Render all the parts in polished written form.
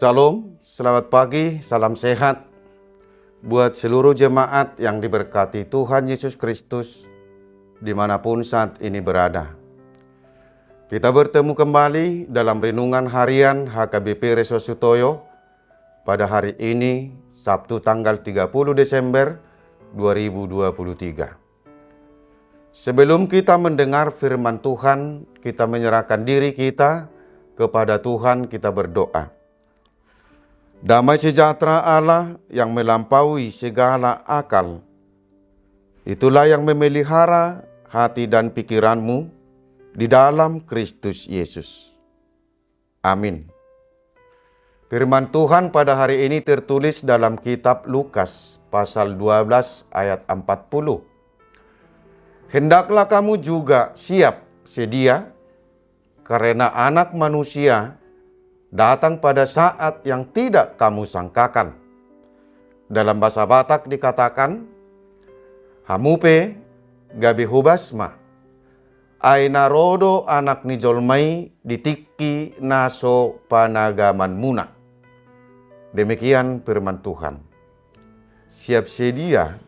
Shalom, selamat pagi, salam sehat buat seluruh jemaat yang diberkati Tuhan Yesus Kristus dimanapun saat ini berada. Kita bertemu kembali dalam renungan harian HKBP Reso Sutoyo pada hari ini, Sabtu tanggal 30 Desember 2023. Sebelum kita mendengar firman Tuhan, kita menyerahkan diri kita kepada Tuhan, kita berdoa. Damai sejahtera Allah yang melampaui segala akal, itulah yang memelihara hati dan pikiranmu di dalam Kristus Yesus. Amin. Firman Tuhan pada hari ini tertulis dalam kitab Lukas pasal 12 ayat 40. Hendaklah kamu juga siap sedia, karena Anak Manusia datang pada saat yang tidak kamu sangkakan. Dalam bahasa Batak dikatakan, hamupe gabi hubasma, aina rodo anak ni jolmai ditiki naso panagaman muna. Demikian firman Tuhan. Siap sedia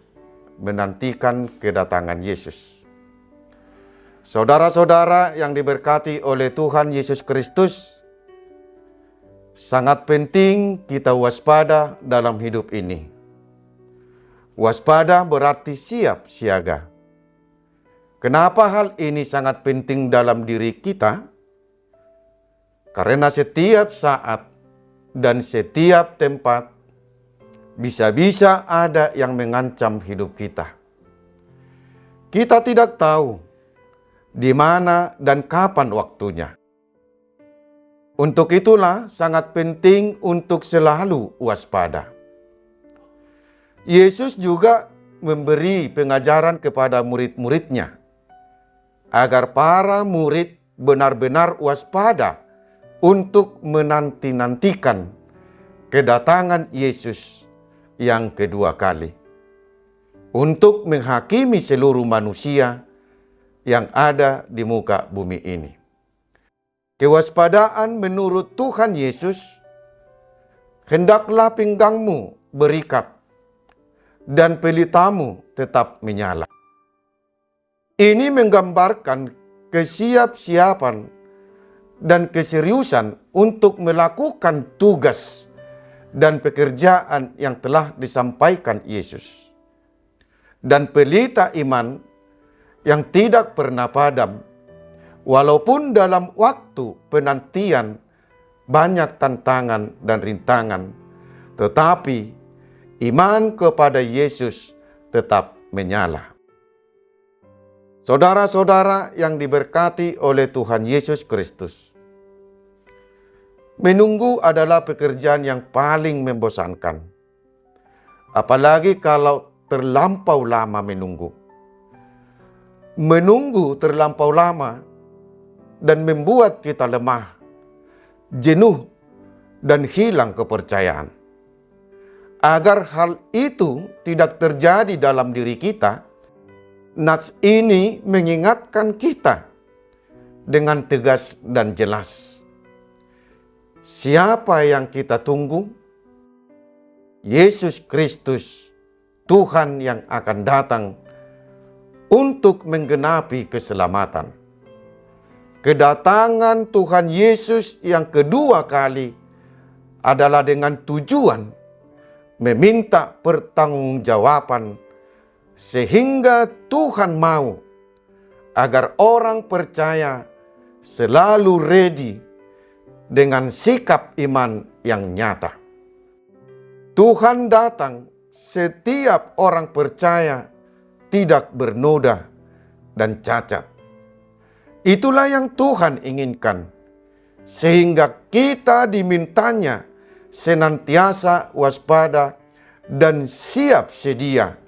menantikan kedatangan Yesus. Saudara-saudara yang diberkati oleh Tuhan Yesus Kristus, sangat penting kita waspada dalam hidup ini. Waspada berarti siap siaga. Kenapa hal ini sangat penting dalam diri kita? Karena setiap saat dan setiap tempat bisa-bisa ada yang mengancam hidup kita. Kita tidak tahu di mana dan kapan waktunya. Untuk itulah sangat penting untuk selalu waspada. Yesus juga memberi pengajaran kepada murid-muridnya agar para murid benar-benar waspada untuk menanti-nantikan kedatangan Yesus yang kedua kali untuk menghakimi seluruh manusia yang ada di muka bumi ini. Kewaspadaan menurut Tuhan Yesus, hendaklah pinggangmu berikat dan pelitamu tetap menyala. Ini menggambarkan kesiap-siapan dan keseriusan untuk melakukan tugas dan pekerjaan yang telah disampaikan Yesus. Dan pelita iman yang tidak pernah padam, walaupun dalam waktu penantian banyak tantangan dan rintangan, tetapi iman kepada Yesus tetap menyala. Saudara-saudara yang diberkati oleh Tuhan Yesus Kristus, menunggu adalah pekerjaan yang paling membosankan. Apalagi kalau terlampau lama menunggu. Menunggu terlampau lama dan membuat kita lemah, jenuh, dan hilang kepercayaan. Agar hal itu tidak terjadi dalam diri kita, nats ini mengingatkan kita dengan tegas dan jelas. Siapa yang kita tunggu? Yesus Kristus, Tuhan yang akan datang untuk menggenapi keselamatan. Kedatangan Tuhan Yesus yang kedua kali adalah dengan tujuan meminta pertanggungjawaban, sehingga Tuhan mau agar orang percaya selalu ready dengan sikap iman yang nyata. Tuhan datang setiap orang percaya tidak bernoda dan cacat. Itulah yang Tuhan inginkan, sehingga kita dimintanya senantiasa waspada dan siap sedia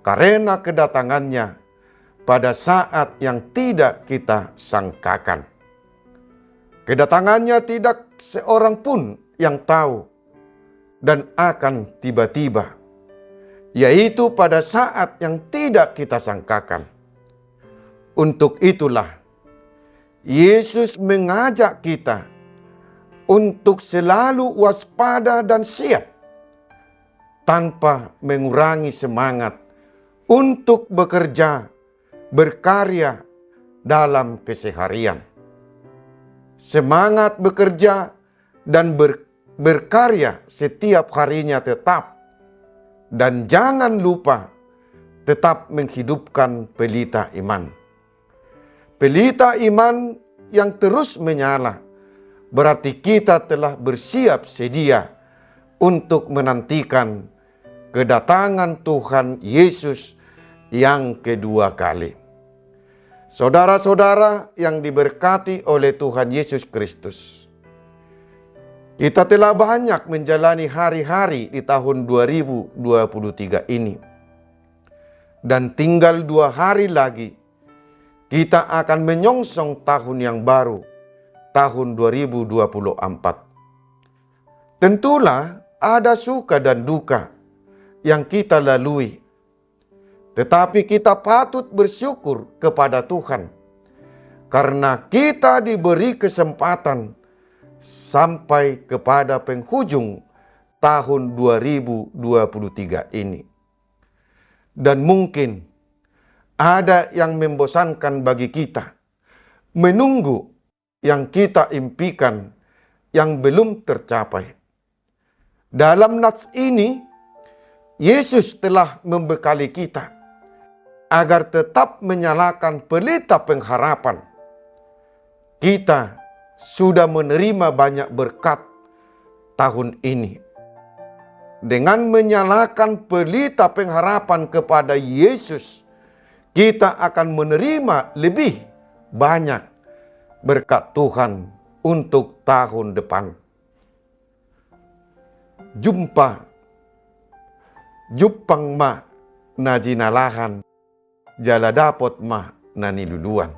karena kedatangannya pada saat yang tidak kita sangkakan. Kedatangannya tidak seorang pun yang tahu dan akan tiba-tiba, yaitu pada saat yang tidak kita sangkakan. Untuk itulah Yesus mengajak kita untuk selalu waspada dan siap, tanpa mengurangi semangat untuk bekerja, berkarya dalam keseharian. Semangat bekerja dan berkarya setiap harinya tetap. Dan jangan lupa tetap menghidupkan pelita iman. Pelita iman yang terus menyala berarti kita telah bersiap sedia untuk menantikan kedatangan Tuhan Yesus yang kedua kali. Saudara-saudara yang diberkati oleh Tuhan Yesus Kristus, kita telah banyak menjalani hari-hari di tahun 2023 ini. Dan tinggal 2 hari lagi, kita akan menyongsong tahun yang baru, tahun 2024. Tentulah ada suka dan duka yang kita lalui. Tetapi kita patut bersyukur kepada Tuhan, karena kita diberi kesempatan sampai kepada penghujung tahun 2023 ini. Dan mungkin ada yang membosankan bagi kita, menunggu yang kita impikan yang belum tercapai. Dalam nats ini, Yesus telah membekali kita agar tetap menyalakan pelita pengharapan. Kita sudah menerima banyak berkat tahun ini. Dengan menyalakan pelita pengharapan kepada Yesus, kita akan menerima lebih banyak berkat Tuhan untuk tahun depan. Jupang ma na jinalahan, jala dapot ma na niluluan.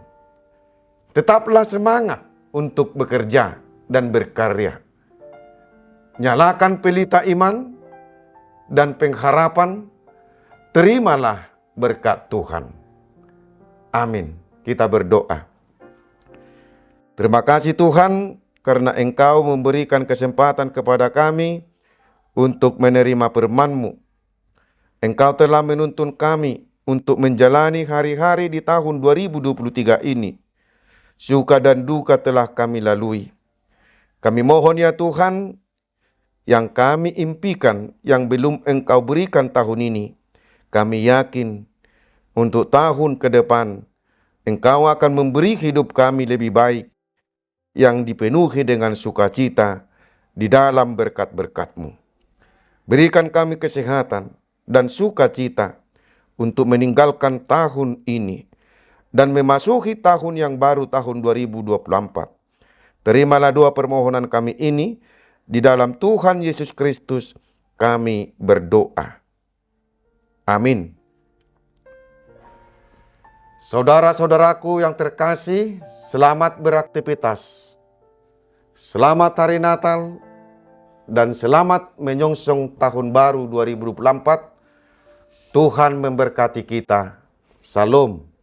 Tetaplah semangat untuk bekerja dan berkarya. Nyalakan pelita iman dan pengharapan, terimalah berkat Tuhan. Amin. Kita berdoa. Terima kasih Tuhan, karena Engkau memberikan kesempatan kepada kami untuk menerima firman-Mu. Engkau telah menuntun kami untuk menjalani hari-hari di tahun 2023 ini. Suka dan duka telah kami lalui. Kami mohon ya Tuhan, yang kami impikan yang belum Engkau berikan tahun ini, kami yakin untuk tahun ke depan Engkau akan memberi hidup kami lebih baik, yang dipenuhi dengan sukacita di dalam berkat-berkat-Mu. Berikan kami kesehatan dan sukacita untuk meninggalkan tahun ini dan memasuki tahun yang baru, tahun 2024. Terimalah doa permohonan kami ini, di dalam Tuhan Yesus Kristus kami berdoa. Amin. Saudara-saudaraku yang terkasih, selamat beraktivitas. Selamat Hari Natal dan selamat menyongsong tahun baru 2024. Tuhan memberkati kita. Salam.